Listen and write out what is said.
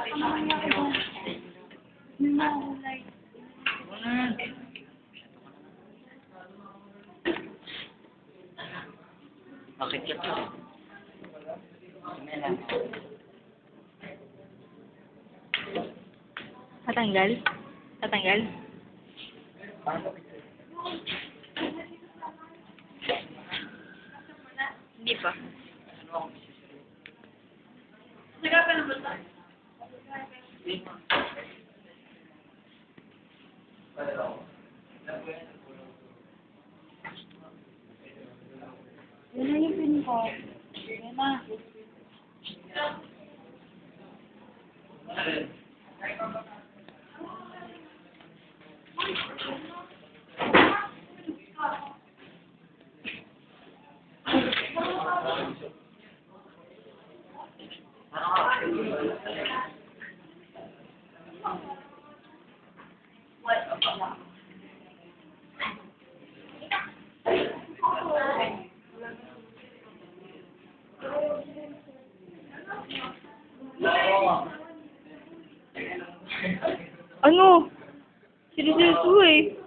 Bakit ka to? Tatanggal? Tatanggal? Hindi pa. Yan na yung pin ko. Yan na. Ano? Seryoso eh.